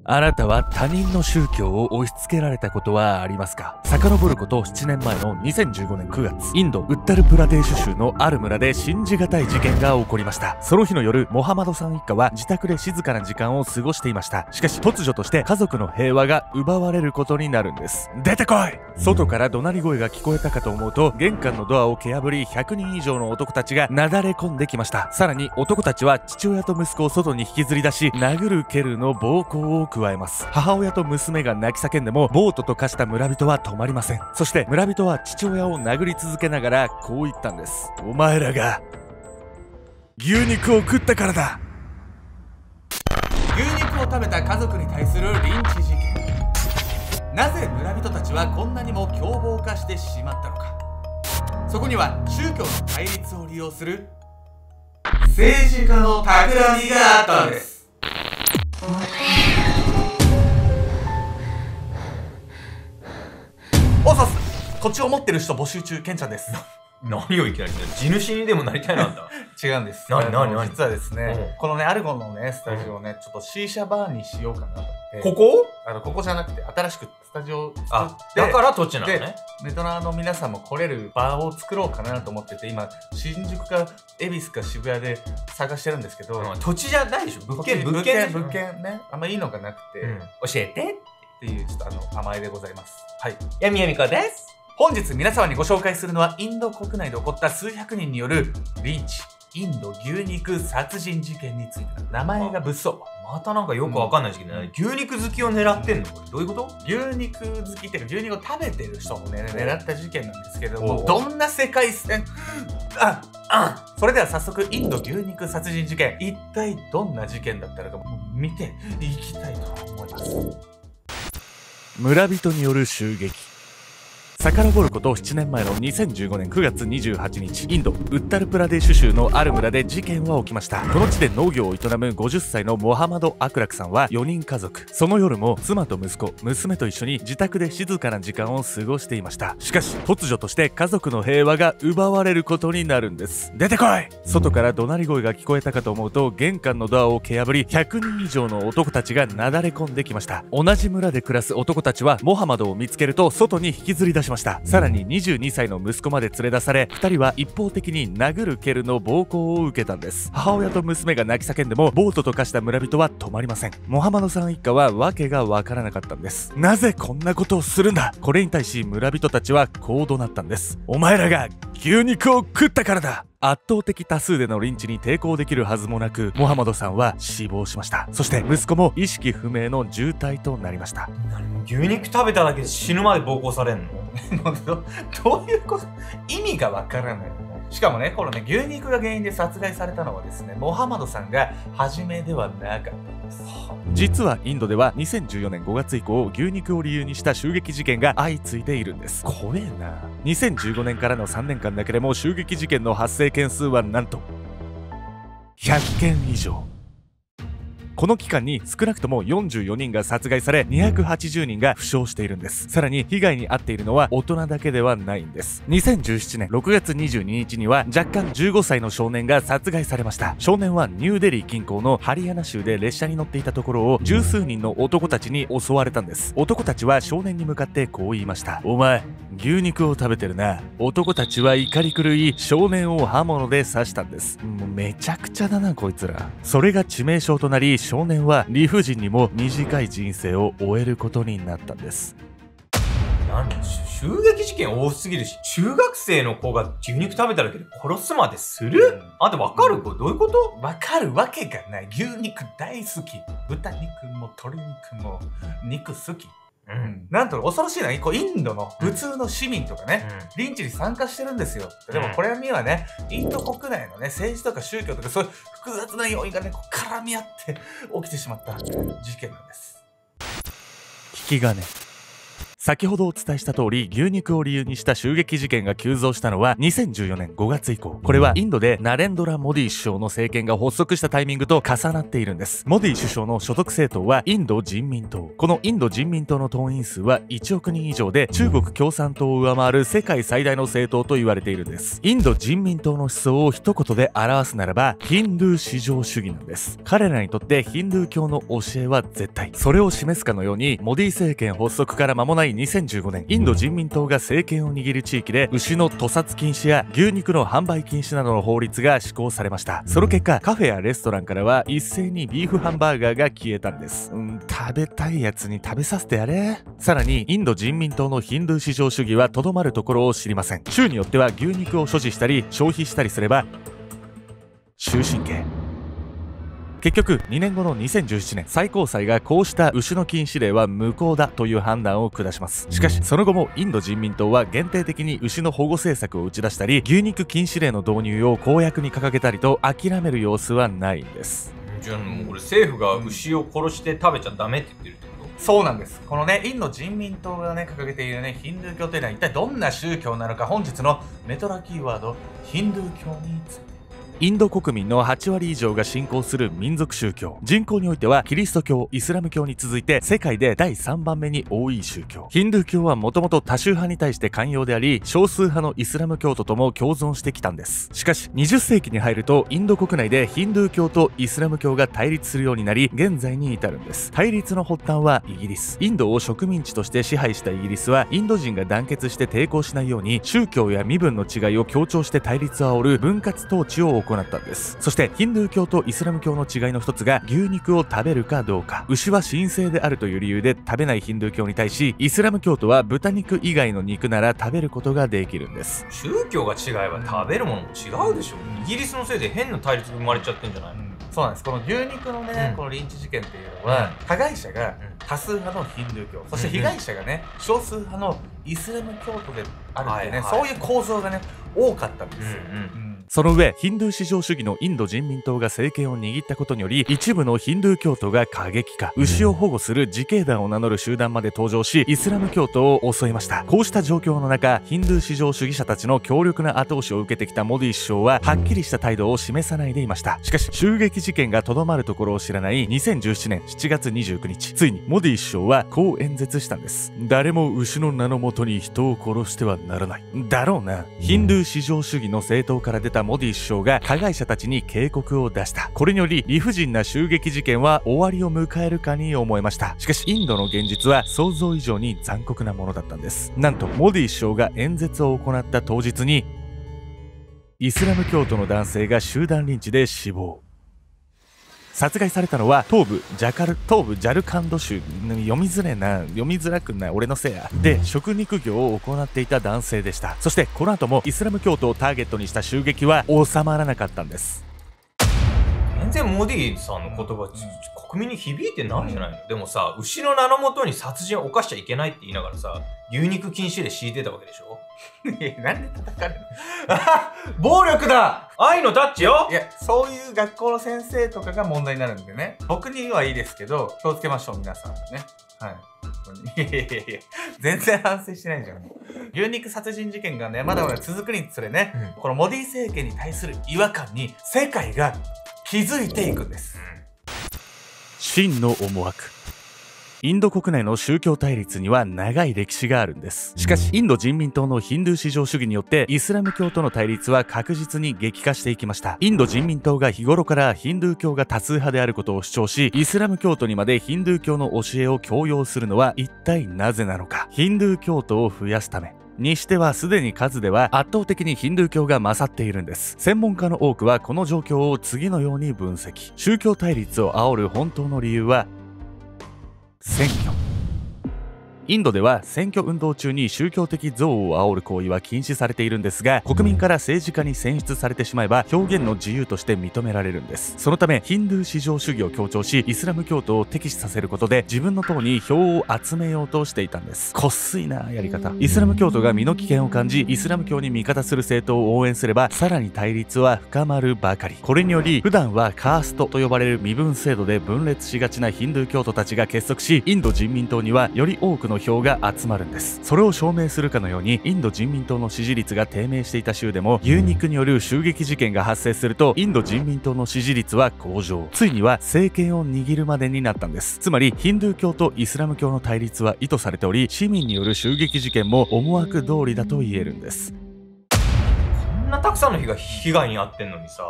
あなたは他人の宗教を押し付けられたことはありますか？遡ること7年前の2015年9月、インドウッタルプラデーシュ州のある村で信じがたい事件が起こりました。その日の夜、モハマドさん一家は自宅で静かな時間を過ごしていました。しかし突如として家族の平和が奪われることになるんです。出てこい！外から怒鳴り声が聞こえたかと思うと、玄関のドアを蹴破り100人以上の男たちがなだれ込んできました。さらに男たちは父親と息子を外に引きずり出し、殴る蹴るの暴行を加えます。母親と娘が泣き叫んでも暴徒と化した村人は止まりません。そして村人は父親を殴り続けながらこう言ったんです。お前らが牛肉を食ったからだ。牛肉を食べた家族に対するリンチ事件。なぜ村人たちはこんなにも凶暴化してしまったのか。そこには宗教の対立を利用する政治家の企みがあったんです。おさす、土地を持ってる人募集中、ケンちゃんです。何をいきなり地主にでもなりたいなんだ。違うんです。何実はですね、このね、アルゴンのね、スタジオをね、ちょっとシーシャバーにしようかなと思って。ここここじゃなくて、新しくスタジオを作あ、って。だから土地なのね。ベトナムの皆さんも来れる場を作ろうかなと思ってて、今、新宿か恵比寿か渋谷で探してるんですけど。土地じゃないでしょ。物件ね。あんまいいのがなくて、教えてっていう、ちょっと甘えでございます。はい。やみやみこです。本日皆様にご紹介するのはインド国内で起こった数百人によるリンチ、インド牛肉殺人事件について。名前が物騒。またなんかよくわかんない時期で、牛肉好きを狙ってんの？これどういうこと？牛肉好きっていうか牛肉を食べてる人をね、狙った事件なんですけれども、どんな世界線？それでは早速インド牛肉殺人事件、一体どんな事件だったのか見ていきたいと思います。村人による襲撃。遡ること7年前の2015年9月28日、インドウッタルプラデーシュ州のある村で事件は起きました。この地で農業を営む50歳のモハマド・アクラクさんは4人家族。その夜も妻と息子、娘と一緒に自宅で静かな時間を過ごしていました。しかし突如として家族の平和が奪われることになるんです。出てこい！外から怒鳴り声が聞こえたかと思うと、玄関のドアを蹴破り100人以上の男たちがなだれ込んできました。同じ村で暮らす男たちはモハマドを見つけると外に引きずり出しました。さらに22歳の息子まで連れ出され、2人は一方的に殴る蹴るの暴行を受けたんです。母親と娘が泣き叫んでも暴徒と化した村人は止まりません。モハマドさん一家は訳がわからなかったんです。なぜこんなことをするんだ。これに対し村人たちはこう怒鳴ったんです。お前らが牛肉を食ったからだ。圧倒的多数でのリンチに抵抗できるはずもなく、モハマドさんは死亡しました。そして息子も意識不明の重体となりました。牛肉食べただけで死ぬまで暴行されんの？どういうこと？意味がわからない。しかもね、このね、牛肉が原因で殺害されたのはですね、モハマドさんが初めではなかったんです。実はインドでは2014年5月以降、牛肉を理由にした襲撃事件が相次いでいるんです。怖えな。2015年からの3年間だけでも襲撃事件の発生件数はなんと100件以上。この期間に少なくとも44人が殺害され、280人が負傷しているんです。さらに被害に遭っているのは大人だけではないんです。2017年6月22日には若干15歳の少年が殺害されました。少年はニューデリー近郊のハリヤナ州で列車に乗っていたところを十数人の男たちに襲われたんです。男たちは少年に向かってこう言いました。お前、牛肉を食べてるな。男たちは怒り狂い、少年を刃物で刺したんです。もうめちゃくちゃだなこいつら。それが致命傷となり、少年は理不尽にも短い人生を終えることになったんです。襲撃事件多すぎるし、中学生の子が牛肉食べただけで殺すまでする？あんたわかる？これどういうこと？わかるわけがない。牛肉大好き。豚肉も鶏肉も肉好き。なんと恐ろしいのは、インドの普通の市民とかね、リンチに参加してるんですよ。でもこれにはね、インド国内のね、政治とか宗教とかそういう複雑な要因がね、絡み合って起きてしまった事件なんです。引き金。先ほどお伝えした通り、牛肉を理由にした襲撃事件が急増したのは2014年5月以降。これはインドでナレンドラ・モディ首相の政権が発足したタイミングと重なっているんです。モディ首相の所属政党はインド人民党。このインド人民党の党員数は1億人以上で、中国共産党を上回る世界最大の政党と言われているんです。インド人民党の思想を一言で表すならば、ヒンドゥー至上主義なんです。彼らにとってヒンドゥー教の教えは絶対。それを示すかのように、モディ政権発足から間もない2015年、インド人民党が政権を握る地域で牛の屠殺禁止や牛肉の販売禁止などの法律が施行されました。その結果、カフェやレストランからは一斉にビーフハンバーガーが消えたんです。食べたいやつに食べさせてやれ。さらに、インド人民党のヒンドゥー至上主義はとどまるところを知りません。州によっては牛肉を所持したり消費したりすれば終身刑。結局2年後の2017年、最高裁がこうした牛の禁止令は無効だという判断を下します。しかしその後もインド人民党は限定的に牛の保護政策を打ち出したり、牛肉禁止令の導入を公約に掲げたりと諦める様子はないんです。じゃあもうこれ政府が牛を殺して食べちゃダメって言ってるってこと？そうなんです。このね、インド人民党がね、掲げているね、ヒンドゥー教というのは一体どんな宗教なのか、本日のメトラキーワード、ヒンドゥー教について。インド国民の8割以上が信仰する民族宗教。人口においてはキリスト教、イスラム教に続いて世界で第3番目に多い宗教。ヒンドゥー教はもともと多宗派に対して寛容であり、少数派のイスラム教徒とも共存してきたんです。しかし20世紀に入るとインド国内でヒンドゥー教とイスラム教が対立するようになり、現在に至るんです。対立の発端はイギリス。インドを植民地として支配したイギリスは、インド人が団結して抵抗しないように宗教や身分の違いを強調して対立を煽る分割統治を行ったんです。そしてヒンドゥー教とイスラム教の違いの一つが牛肉を食べるかどうか。牛は神聖であるという理由で食べないヒンドゥー教に対し、イスラム教徒は豚肉以外の肉なら食べることができるんです。宗教が違えば食べるものも違うでしょ。イギリスのせいで変な対立が生まれちゃってんじゃないの？そうなんです。この牛肉のね、このリンチ事件っていうのは、加害者が多数派のヒンドゥー教、そして被害者がね、少数派のイスラム教徒であるってね、そういう構造がね、多かったんですよ。その上、ヒンドゥー至上主義のインド人民党が政権を握ったことにより、一部のヒンドゥー教徒が過激化、牛を保護する自警団を名乗る集団まで登場し、イスラム教徒を襲いました。こうした状況の中、ヒンドゥー至上主義者たちの強力な後押しを受けてきたモディ首相は、はっきりした態度を示さないでいました。しかし、襲撃事件がとどまるところを知らない2017年7月29日、ついにモディ首相はこう演説したんです。誰も牛の名のもとに人を殺してはならない。だろうな。ヒンドゥー至上主義の政党から出たモディ首相が加害者たちに警告を出した。これにより理不尽な襲撃事件は終わりを迎えるかに思えました。しかしインドの現実は想像以上に残酷なものだったんです。なんとモディ首相が演説を行った当日にイスラム教徒の男性が集団リンチで死亡。殺害されたのは東部ジャルカンド州、読みづらくない、俺のせいやで食肉業を行っていた男性でした。そしてこの後もイスラム教徒をターゲットにした襲撃は収まらなかったんです。全然モディさんの言葉国民に響いてないんじゃないの？でもさ、牛の名のもとに殺人を犯しちゃいけないって言いながらさ、牛肉禁止で敷いてたわけでしょ？なんで叩かれるの？暴力だ！愛のタッチよ！いや、そういう学校の先生とかが問題になるんでね。僕にはいいですけど、気をつけましょう、皆さんね。はい。いや全然反省してないじゃん。牛肉殺人事件がね、まだまだ続くにつれね、このモディ政権に対する違和感に世界が気づいていくんです。真の思惑。インド国内の宗教対立には長い歴史があるんです。しかし、インド人民党のヒンドゥー至上主義によって、イスラム教との対立は確実に激化していきました。インド人民党が日頃からヒンドゥー教が多数派であることを主張し、イスラム教徒にまでヒンドゥー教の教えを強要するのは一体なぜなのか。ヒンドゥー教徒を増やすため。にしてはすでに数では圧倒的にヒンドゥー教が勝っているんです。専門家の多くはこの状況を次のように分析。宗教対立を煽る本当の理由は選挙。インドでは選挙運動中に宗教的憎悪を煽る行為は禁止されているんですが、国民から政治家に選出されてしまえば表現の自由として認められるんです。そのためヒンドゥー至上主義を強調し、イスラム教徒を敵視させることで自分の党に票を集めようとしていたんです。こっすいなやり方。イスラム教徒が身の危険を感じ、イスラム教に味方する政党を応援すれば、さらに対立は深まるばかり。これにより普段はカーストと呼ばれる身分制度で分裂しがちなヒンドゥー教徒たちが結束し、インド人民党にはより多くのの票が集まるんです。それを証明するかのようにインド人民党の支持率が低迷していた州でも牛肉による襲撃事件が発生するとインド人民党の支持率は向上、ついには政権を握るまでになったんです。つまりヒンドゥー教とイスラム教の対立は意図されており、市民による襲撃事件も思惑通りだと言えるんです。こんなたくさんの人が被害に遭ってんのにさ、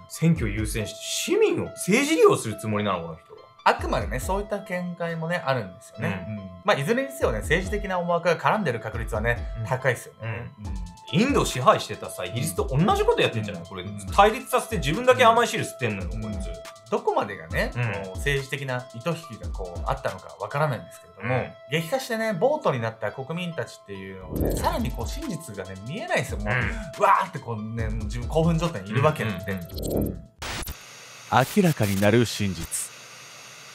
選挙優先して市民を政治利用するつもりなのこの人は。あくまでね、そういった見解もね、あるんですよね。まあ、いずれにせよね、政治的な思惑が絡んでる確率はね、高いですよね。インドを支配してたさ、イギリスと同じことやってんじゃないこれ、対立させて自分だけ甘い汁吸ってんのよ、こいつ。どこまでがね、政治的な糸引きがこうあったのかわからないんですけれども、激化してね、暴徒になった国民たちっていうのをね、さらにこう真実がね、見えないですよ。もう、わーってこうね、自分興奮状態にいるわけなんで。明らかになる真実。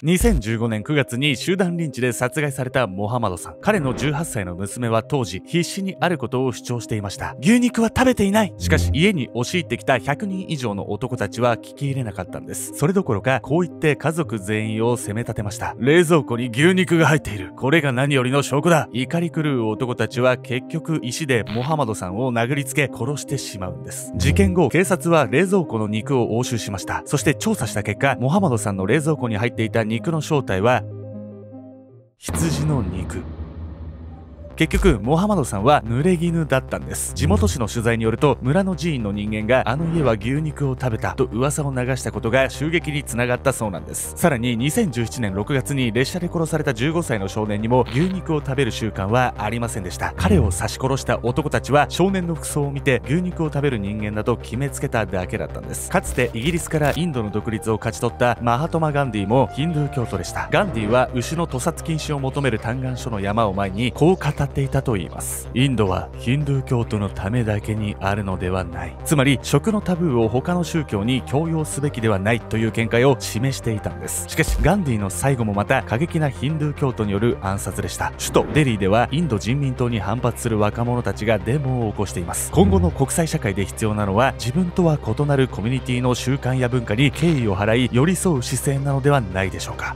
2015年9月に集団リンチで殺害されたモハマドさん。彼の18歳の娘は当時必死にあることを主張していました。牛肉は食べていない。しかし家に押し入ってきた100人以上の男たちは聞き入れなかったんです。それどころかこう言って家族全員を責め立てました。冷蔵庫に牛肉が入っている。これが何よりの証拠だ。怒り狂う男たちは結局石でモハマドさんを殴りつけ殺してしまうんです。事件後、警察は冷蔵庫の肉を押収しました。そして調査した結果、モハマドさんの冷蔵庫に入っていた肉の正体は羊の肉。結局モハマドさんは濡れ衣だったんです。地元紙の取材によると、村の寺院の人間があの家は牛肉を食べたと噂を流したことが襲撃につながったそうなんです。さらに2017年6月に列車で殺された15歳の少年にも牛肉を食べる習慣はありませんでした。彼を刺し殺した男たちは少年の服装を見て牛肉を食べる人間だと決めつけただけだったんです。かつてイギリスからインドの独立を勝ち取ったマハトマ・ガンディもヒンドゥー教徒でした。ガンディは牛の屠殺禁止を求める嘆願書の山を前にこう語っていたと言います。インドはヒンドゥー教徒のためだけにあるのではない。つまり食のタブーを他の宗教に強要すべきではないという見解を示していたんです。しかしガンディの最後もまた過激なヒンドゥー教徒による暗殺でした。首都デリーではインド人民党に反発する若者たちがデモを起こしています。今後の国際社会で必要なのは自分とは異なるコミュニティの習慣や文化に敬意を払い寄り添う姿勢なのではないでしょうか。